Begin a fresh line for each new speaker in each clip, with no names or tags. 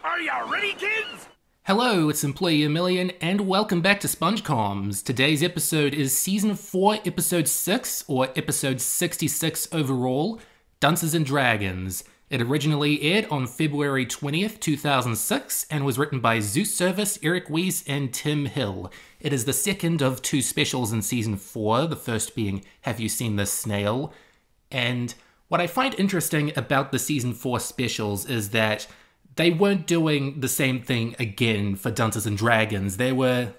Are you ready, kids?
Hello, it's Employee a Million, and welcome back to SpongeComs. Today's episode is Season 4, Episode 6, or Episode 66 overall, Dunces and Dragons. It originally aired on February 20th, 2006, and was written by Zeus Service, Eric Weiss, and Tim Hill. It is the second of two specials in Season 4, the first being Have You Seen This Snail? And what I find interesting about the Season 4 specials is that they weren't doing the same thing again for Dunces and Dragons. They were,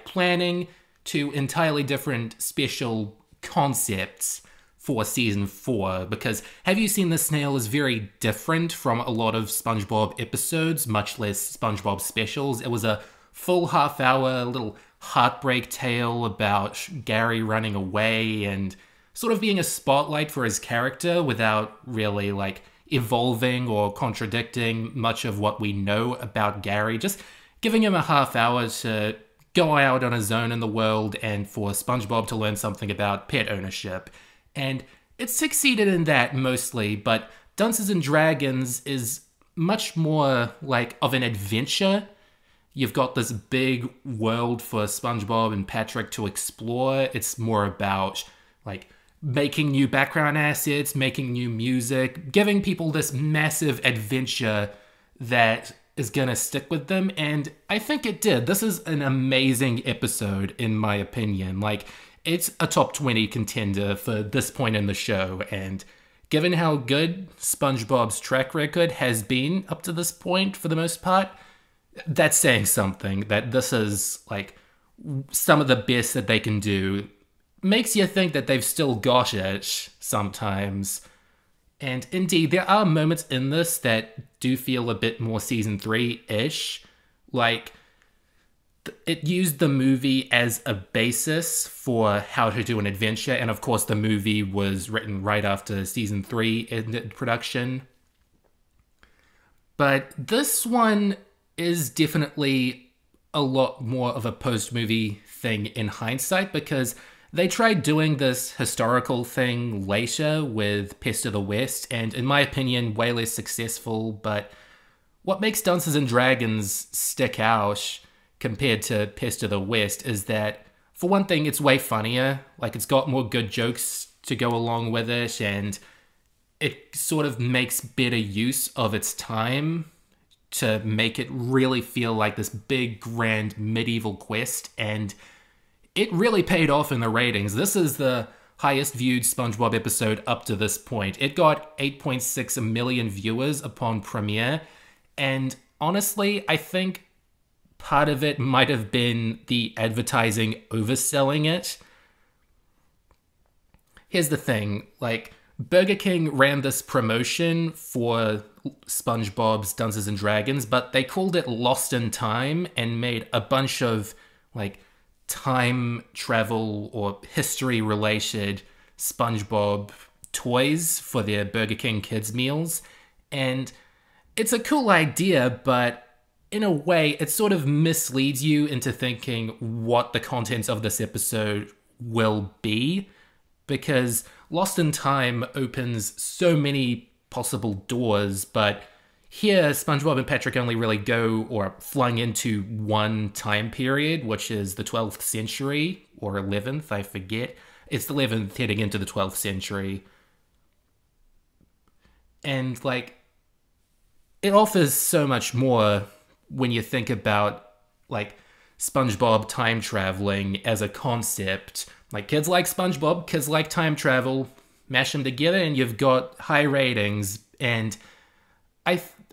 planning two entirely different special concepts for Season 4, because Have You Seen the Snail is very different from a lot of SpongeBob episodes, much less SpongeBob specials. It was a full half-hour little heartbreak tale about Gary running away and sort of being a spotlight for his character without really, evolving or contradicting much of what we know about Gary, just giving him a half hour to go out on his own in the world and for SpongeBob to learn something about pet ownership. And it succeeded in that mostly, but Dunces and Dragons is much more of an adventure. You've got this big world for SpongeBob and Patrick to explore. It's more about making new background assets, making new music, giving people this massive adventure that is gonna stick with them, and I think it did. This is an amazing episode, in my opinion. It's a top 20 contender for this point in the show, and given how good SpongeBob's track record has been up to this point, for the most part, that's saying something, that this is, some of the best that they can do. Makes you think that they've still got it sometimes. And indeed, there are moments in this that do feel a bit more Season 3-ish. It used the movie as a basis for how to do an adventure, and of course the movie was written right after Season 3 ended production. But this one is definitely a lot more of a post-movie thing in hindsight, because they tried doing this historical thing later with Pest of the West, and in my opinion, way less successful. But what makes Dunces and Dragons stick out compared to Pest of the West is that, for one thing, it's way funnier. It's got more good jokes to go along with it, and it sort of makes better use of its time to make it really feel like this big, grand medieval quest, and it really paid off in the ratings. This is the highest viewed SpongeBob episode up to this point. It got 8.6 million viewers upon premiere, and honestly, I think part of it might have been the advertising overselling it. Here's the thing, Burger King ran this promotion for SpongeBob's Dunces and Dragons, but they called it Lost in Time and made a bunch of, time travel or history related SpongeBob toys for their Burger King kids meals. And it's a cool idea, but in a way it sort of misleads you into thinking what the contents of this episode will be, because Lost in Time opens so many possible doors, but here, SpongeBob and Patrick only really go or flung into one time period, which is the 12th century, or 11th, I forget. It's the 11th heading into the 12th century. And, it offers so much more when you think about, SpongeBob time traveling as a concept. Kids like SpongeBob, kids like time travel, mash them together and you've got high ratings. And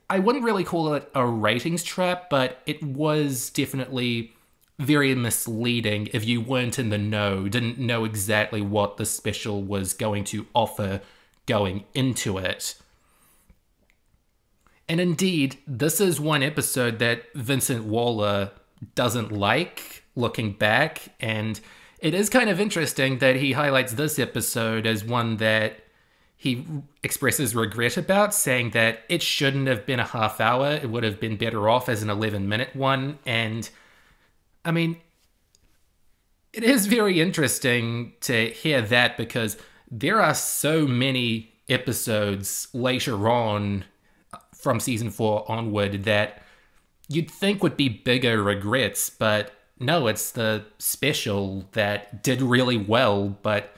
I wouldn't really call it a ratings trap, but it was definitely very misleading if you weren't in the know, didn't know exactly what the special was going to offer going into it. And indeed, this is one episode that Vincent Waller doesn't like, looking back, and it is kind of interesting that he highlights this episode as one that he expresses regret about, saying that it shouldn't have been a half hour. It would have been better off as an 11-minute one. And, I mean, it is very interesting to hear that, because there are so many episodes later on from Season 4 onward that you'd think would be bigger regrets, but no, it's the special that did really well, but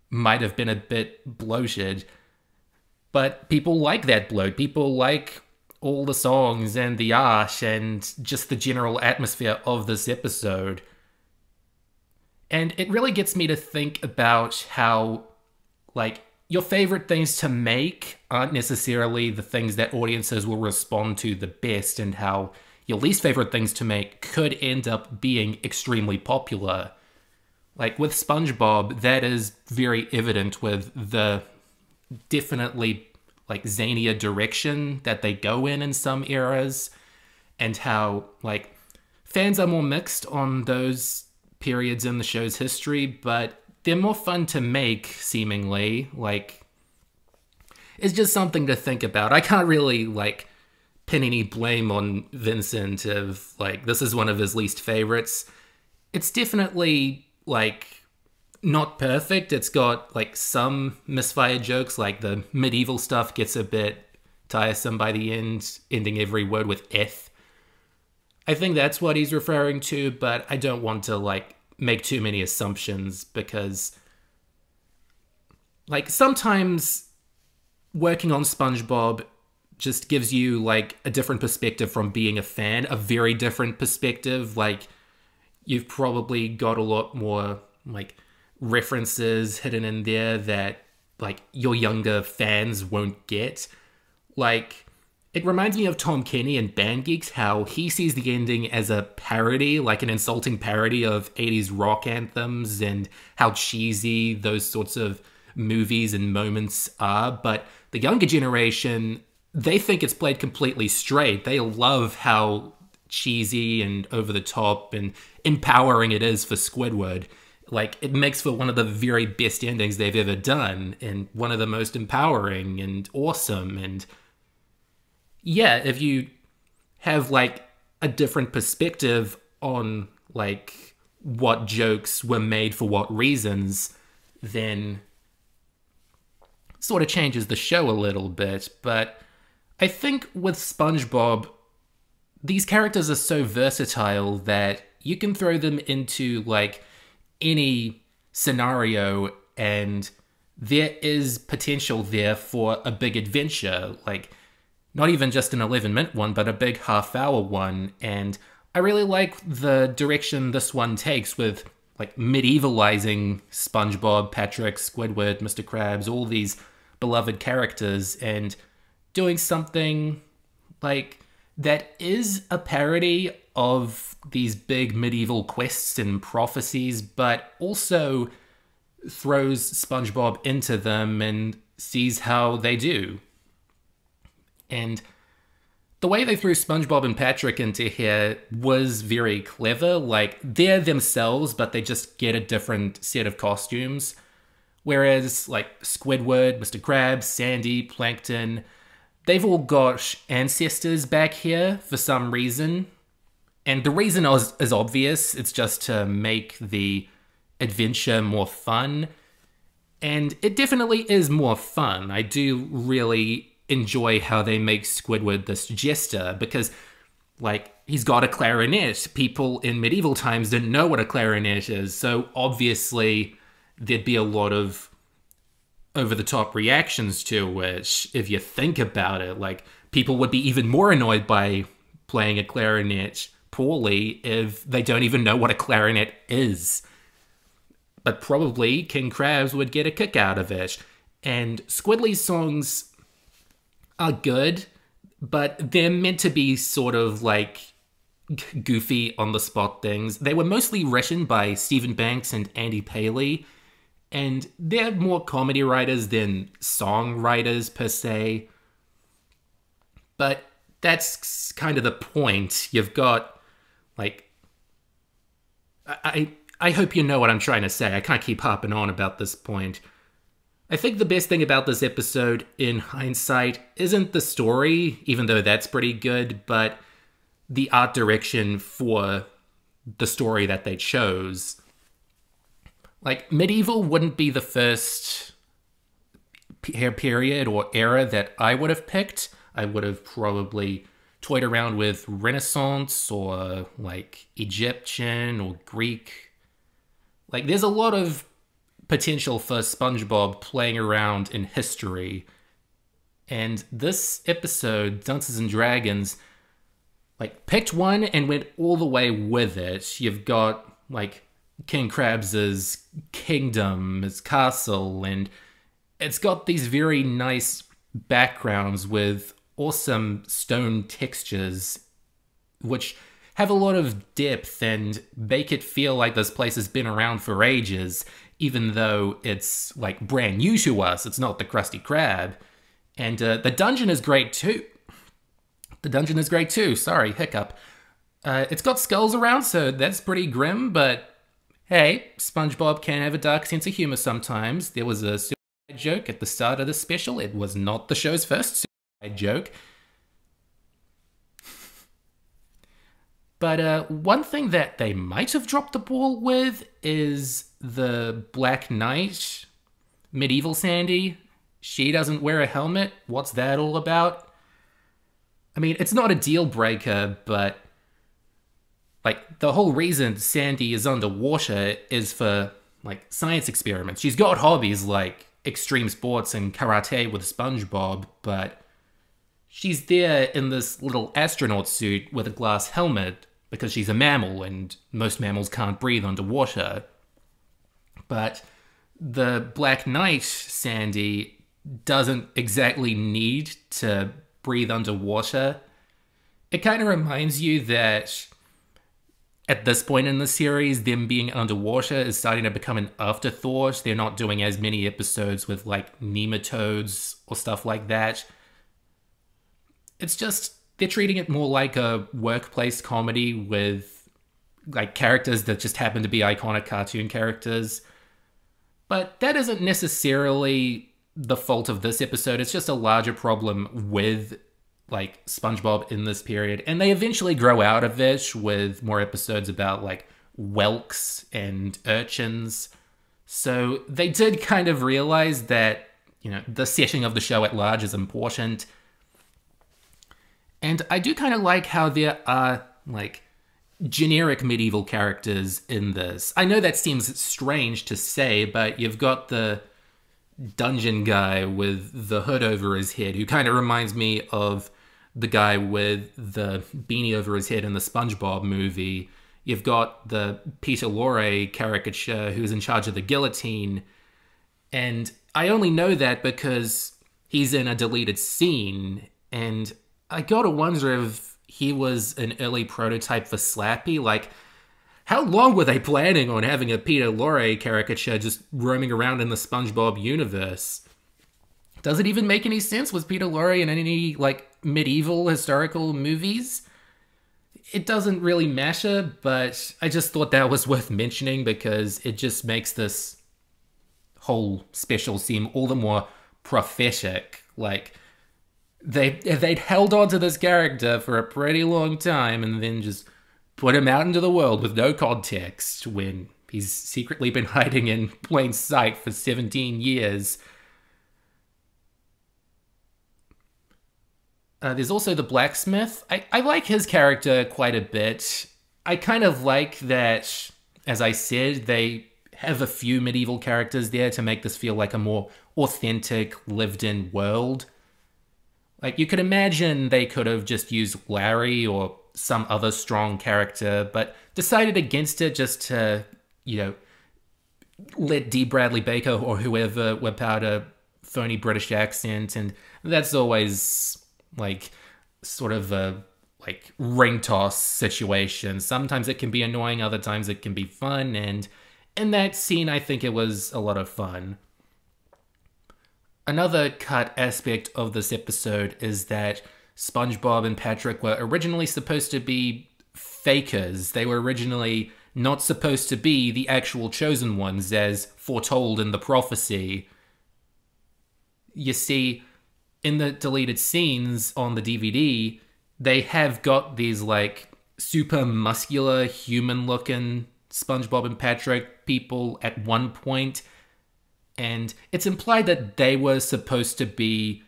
might have been a bit bloated. But people like that bloat. People like all the songs and the art and just the general atmosphere of this episode. And it really gets me to think about how, like, your favorite things to make aren't necessarily the things that audiences will respond to the best, and how your least favorite things to make could end up being extremely popular. Like with SpongeBob, that is very evident with the definitely like zanier direction that they go in some eras, and how like fans are more mixed on those periods in the show's history, but they're more fun to make, seemingly. Like, it's just something to think about. I can't really like pin any blame on Vincent of like this is one of his least favorites. It's definitely like not perfect. It's got like some misfired jokes, like the medieval stuff gets a bit tiresome by the end, ending every word with "eth." I think that's what he's referring to, but I don't want to like make too many assumptions, because like sometimes working on SpongeBob just gives you like a different perspective from being a fan, a very different perspective. Like you've probably got a lot more like references hidden in there that like your younger fans won't get. Like, it reminds me of Tom Kenny in Band Geeks, how he sees the ending as a parody, like an insulting parody of 80s rock anthems, and how cheesy those sorts of movies and moments are. But the younger generation, they think it's played completely straight. They love how cheesy and over the top and empowering it is for Squidward. Like, it makes for one of the very best endings they've ever done, and one of the most empowering and awesome. And yeah, if you have like a different perspective on like what jokes were made for what reasons, then sort of changes the show a little bit. But I think with SpongeBob, these characters are so versatile that you can throw them into like any scenario and there is potential there for a big adventure. Like, not even just an 11-minute one, but a big half-hour one. And I really like the direction this one takes with like medievalizing SpongeBob, Patrick, Squidward, Mr. Krabs, all these beloved characters, and doing something like that is a parody of these big medieval quests and prophecies, but also throws SpongeBob into them and sees how they do. And the way they threw SpongeBob and Patrick into here was very clever. Like, they're themselves, but they just get a different set of costumes. Whereas, like, Squidward, Mr. Krabs, Sandy, Plankton, they've all got ancestors back here for some reason. And the reason is obvious. It's just to make the adventure more fun. And it definitely is more fun. I do really enjoy how they make Squidward this jester, because like he's got a clarinet. People in medieval times didn't know what a clarinet is, so obviously there'd be a lot of over-the-top reactions to it. If you think about it, like people would be even more annoyed by playing a clarinet poorly if they don't even know what a clarinet is. But probably King Krabs would get a kick out of it. And Squidly's songs are good, but they're meant to be sort of like goofy on the spot things. They were mostly written by Stephen Banks and Andy Paley, and they're more comedy writers than songwriters per se. But that's kind of the point. You've got like I hope you know what I'm trying to say. I can't keep harping on about this point. I think the best thing about this episode, in hindsight, isn't the story, even though that's pretty good, but the art direction for the story that they chose. Like, medieval wouldn't be the first period or era that I would have picked. I would have probably toyed around with Renaissance or like Egyptian or Greek. Like there's a lot of potential for SpongeBob playing around in history. And this episode, Dunces and Dragons, like picked one and went all the way with it. You've got like King Krabs' kingdom, his castle, and it's got these very nice backgrounds with awesome stone textures, which have a lot of depth and make it feel like this place has been around for ages, even though it's like brand new to us. It's not the Krusty Krab. And the dungeon is great too. Sorry, hiccup. It's got skulls around, so that's pretty grim, but hey, SpongeBob can have a dark sense of humor sometimes. There was a suicide joke at the start of the special. It was not the show's first suicide joke. But one thing that they might have dropped the ball with is the Black Knight, Medieval Sandy. She doesn't wear a helmet. What's that all about? I mean, it's not a deal breaker, but like the whole reason Sandy is underwater is for like science experiments. She's got hobbies like extreme sports and karate with SpongeBob, but she's there in this little astronaut suit with a glass helmet because she's a mammal and most mammals can't breathe underwater. But the Black Knight, Sandy, doesn't exactly need to breathe underwater. It kind of reminds you that at this point in the series, them being underwater is starting to become an afterthought. They're not doing as many episodes with like nematodes or stuff like that. It's just, they're treating it more like a workplace comedy with like characters that just happen to be iconic cartoon characters. But that isn't necessarily the fault of this episode. It's just a larger problem with like SpongeBob in this period. And they eventually grow out of it with more episodes about like whelks and urchins. So they did kind of realize that, you know, the setting of the show at large is important. And I do kind of like how there are like generic medieval characters in this. I know that seems strange to say, but you've got the dungeon guy with the hood over his head, who kind of reminds me of the guy with the beanie over his head in the SpongeBob movie. You've got the Peter Lorre caricature who's in charge of the guillotine. And I only know that because he's in a deleted scene. And I gotta wonder if he was an early prototype for Slappy. Like, how long were they planning on having a Peter Lorre caricature just roaming around in the SpongeBob universe? Does it even make any sense? Was Peter Lorre in any, like, medieval historical movies? It doesn't really matter, but I just thought that was worth mentioning because it just makes this whole special seem all the more prophetic. Like, they'd held on to this character for a pretty long time and then just put him out into the world with no context when he's secretly been hiding in plain sight for 17 years. There's also the blacksmith. I like his character quite a bit. I kind of like that, as I said, they have a few medieval characters there to make this feel like a more authentic, lived-in world. Like, you could imagine they could have just used Larry or some other strong character, but decided against it just to, you know, let D. Bradley Baker or whoever whip out a phony British accent, and that's always like sort of a like ring toss situation. Sometimes it can be annoying, other times it can be fun, and in that scene I think it was a lot of fun. Another cut aspect of this episode is that SpongeBob and Patrick were originally supposed to be fakers. They were originally not supposed to be the actual chosen ones as foretold in the prophecy. You see, in the deleted scenes on the DVD, they have got these like super muscular human looking SpongeBob and Patrick people at one point, and it's implied that they were supposed to be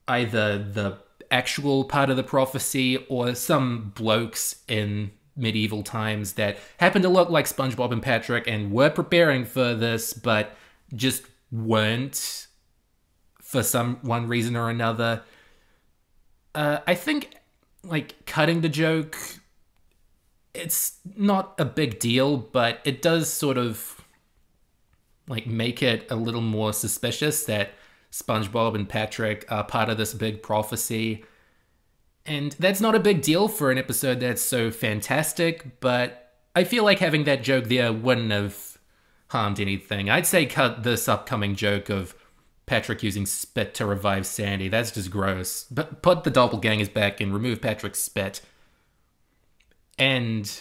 either the actual part of the prophecy, or some blokes in medieval times that happen to look like SpongeBob and Patrick and were preparing for this, but just weren't for one reason or another. I think, like, cutting the joke, it's not a big deal, but it does sort of, like, make it a little more suspicious that SpongeBob and Patrick are part of this big prophecy. And that's not a big deal for an episode that's so fantastic, but I feel like having that joke there wouldn't have harmed anything. I'd say cut this upcoming joke of Patrick using spit to revive Sandy. That's just gross. But put the doppelgangers back and remove Patrick's spit. And,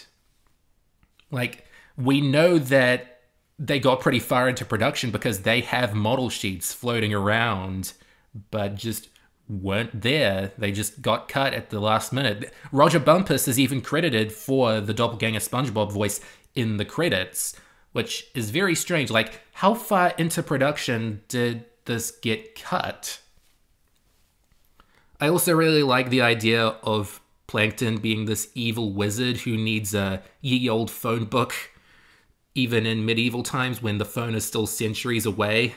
like, we know that they got pretty far into production because they have model sheets floating around, but just weren't there. They just got cut at the last minute. Roger Bumpus is even credited for the doppelganger SpongeBob voice in the credits, which is very strange. Like, how far into production did this get cut? I also really like the idea of Plankton being this evil wizard who needs a ye old phone book, even in medieval times when the phone is still centuries away.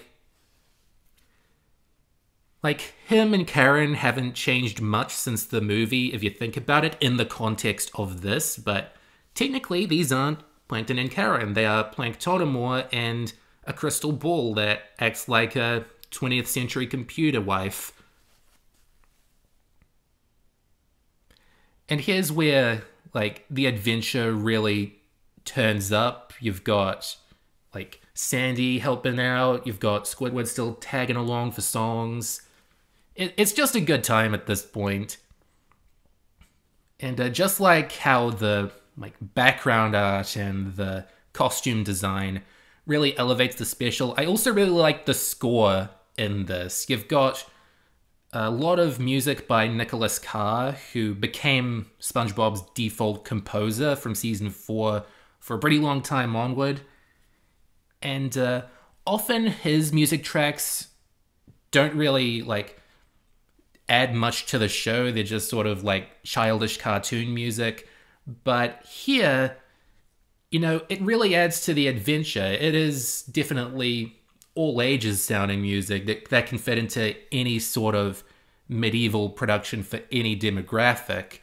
Like, him and Karen haven't changed much since the movie, if you think about it, in the context of this, but technically these aren't Plankton and Karen. They are Planktonomore and a crystal ball that acts like a 20th century computer wife. And here's where, like, the adventure really turns up. You've got, like, Sandy helping out. You've got Squidward still tagging along for songs. It's just a good time at this point. And just like how the, like, background art and the costume design really elevates the special, I also really like the score in this. You've got a lot of music by Nicholas Carr, who became SpongeBob's default composer from season 4 for a pretty long time onward. And often his music tracks don't really, like, add much to the show. They're just sort of like childish cartoon music. But here, you know, it really adds to the adventure. It is definitely all ages sounding music that can fit into any sort of medieval production for any demographic.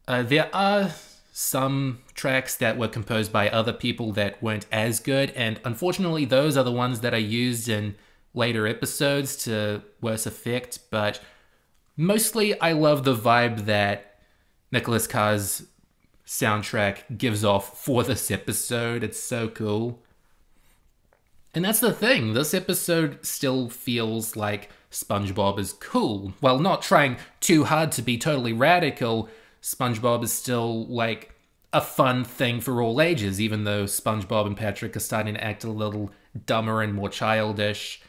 There are some tracks that were composed by other people that weren't as good, and unfortunately those are the ones that are used in later episodes to worse effect, but mostly I love the vibe that Nicholas Carr's soundtrack gives off for this episode. It's so cool. And that's the thing, this episode still feels like SpongeBob is cool. While not trying too hard to be totally radical, SpongeBob is still, like, a fun thing for all ages, even though SpongeBob and Patrick are starting to act a little dumber and more childish.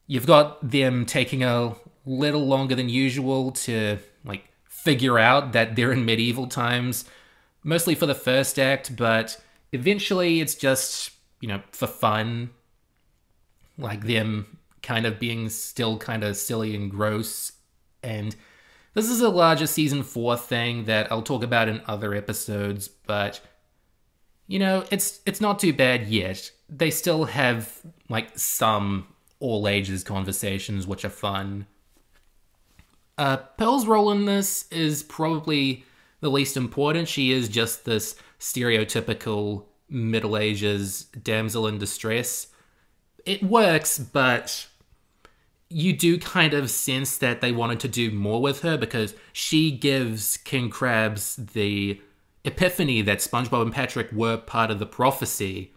You've got them taking a little longer than usual to, like, figure out that they're in medieval times, mostly for the first act, but eventually it's just, you know, for fun. Like, them kind of being still kind of silly and gross. And this is a larger season 4 thing that I'll talk about in other episodes, but, you know, it's not too bad yet. They still have, like, some all ages conversations which are fun. Pearl's role in this is probably the least important. She is just this stereotypical Middle Ages damsel in distress. It works, but you do kind of sense that they wanted to do more with her because she gives King Krabs the epiphany that SpongeBob and Patrick were part of the prophecy.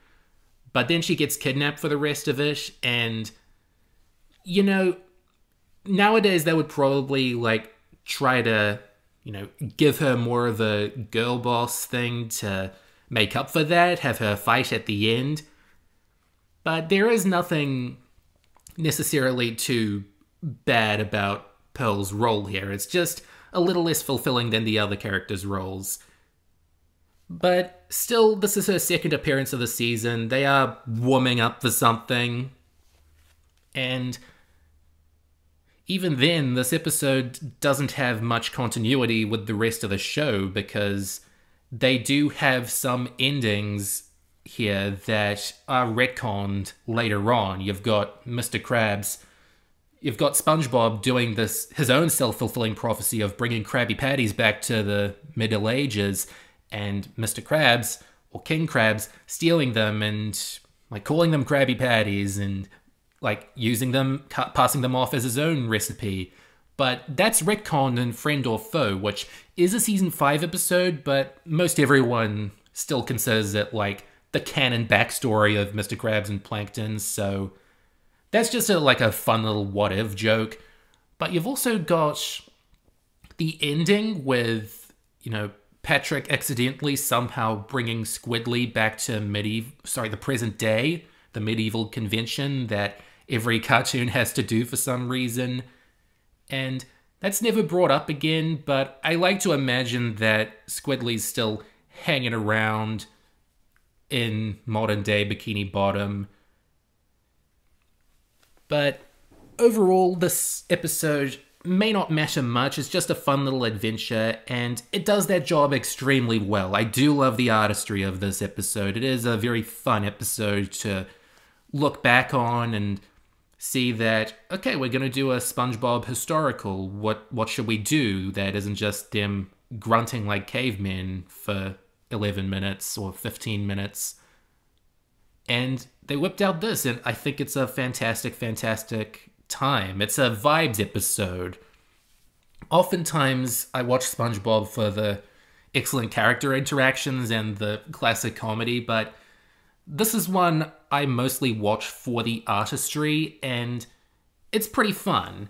But then she gets kidnapped for the rest of it, and, you know, nowadays they would probably, like, try to, you know, give her more of a girl boss thing to make up for that, have her fight at the end. But there is nothing necessarily too bad about Pearl's role here. It's just a little less fulfilling than the other characters' roles. But still, this is her second appearance of the season. They are warming up for something. And even then, this episode doesn't have much continuity with the rest of the show because they do have some endings here that are retconned later on. You've got Mr. Krabs, you've got SpongeBob doing his own self-fulfilling prophecy of bringing Krabby Patties back to the Middle Ages, and Mr. Krabs, or King Krabs, stealing them and like calling them Krabby Patties and like using them, passing them off as his own recipe. But that's retconned in Friend or Foe, which is a season 5 episode, but most everyone still considers it like the canon backstory of Mr. Krabs and Plankton, so that's just like a fun little what-if joke. But you've also got the ending with, Patrick accidentally somehow bringing Squidly back to the present day, the medieval convention that every cartoon has to do for some reason. And that's never brought up again, but I like to imagine that Squidly's still hanging around in modern day Bikini Bottom. But overall, this episode may not matter much. It's just a fun little adventure, and it does that job extremely well. I do love the artistry of this episode. It is a very fun episode to look back on and see that, okay, we're going to do a SpongeBob historical. What should we do that isn't just them grunting like cavemen for 11 minutes or 15 minutes? And they whipped out this, and I think it's a fantastic, fantastic time. It's a vibes episode. Oftentimes, I watch SpongeBob for the excellent character interactions and the classic comedy, but this is one I mostly watch for the artistry, and it's pretty fun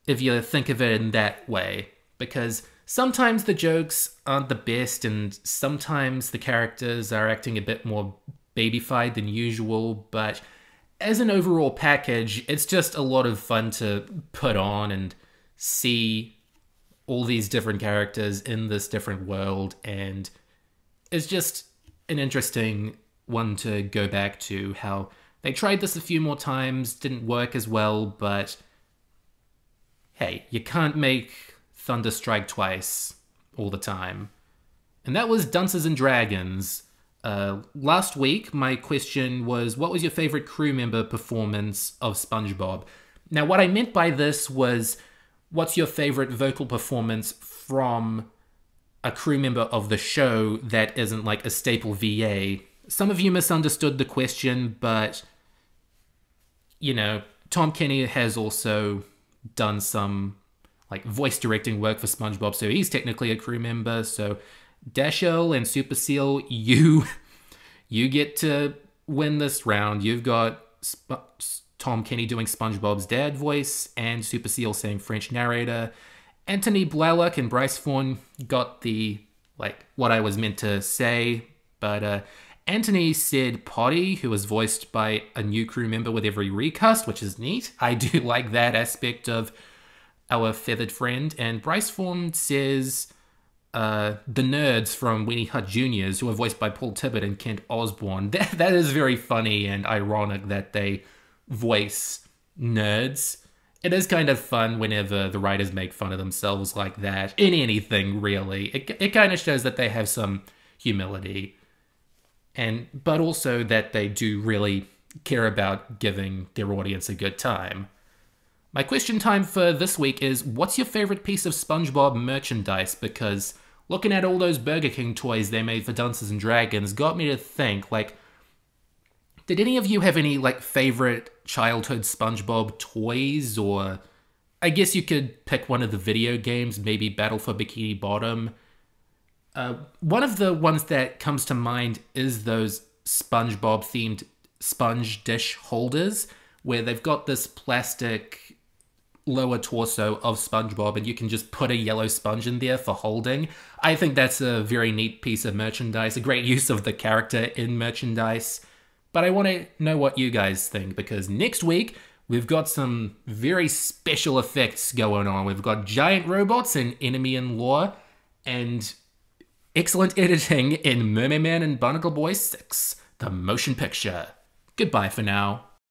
if you think of it in that way, because sometimes the jokes aren't the best, and sometimes the characters are acting a bit more babyfied than usual, but as an overall package, it's just a lot of fun to put on and see all these different characters in this different world, and it's just an interesting one to go back to, how they tried this a few more times, didn't work as well, but hey, you can't make thunder strike twice all the time. And that was Dunces and Dragons. Last week, my question was, what was your favorite crew member performance of SpongeBob? Now, what I meant by this was, what's your favorite vocal performance from a crew member of the show that isn't like a staple VA? Some of you misunderstood the question, but, Tom Kenny has also done some like voice directing work for SpongeBob, so he's technically a crew member. So Dashiell and Super Seal, you get to win this round. You've got Tom Kenny doing SpongeBob's dad voice and Super Seal saying French narrator. Anthony Blalock and Bryce Fawn got the, what I was meant to say, but Anthony said Potty, who was voiced by a new crew member with every recast, which is neat. I do like that aspect of our feathered friend. And Bryce Fawn says the nerds from Weenie Hut Juniors, who are voiced by Paul Tibbett and Kent Osborne. That is very funny and ironic that they voice nerds. It is kind of fun whenever the writers make fun of themselves like that, in anything really. It kind of shows that they have some humility, but also that they do really care about giving their audience a good time. My question time for this week is, what's your favorite piece of SpongeBob merchandise? Because looking at all those Burger King toys they made for Dunces and Dragons got me to think, did any of you have any, favorite childhood SpongeBob toys? Or I guess you could pick one of the video games, maybe Battle for Bikini Bottom. One of the ones that comes to mind is those SpongeBob-themed sponge dish holders, where they've got this plastic lower torso of SpongeBob and you can just put a yellow sponge in there for holding. I think that's a very neat piece of merchandise, a great use of the character in merchandise. But I want to know what you guys think, because next week we've got some very special effects going on. We've got giant robots in Enemy in Law, and excellent editing in Mermaid Man and Barnacle Boy 6, the motion picture. Goodbye for now.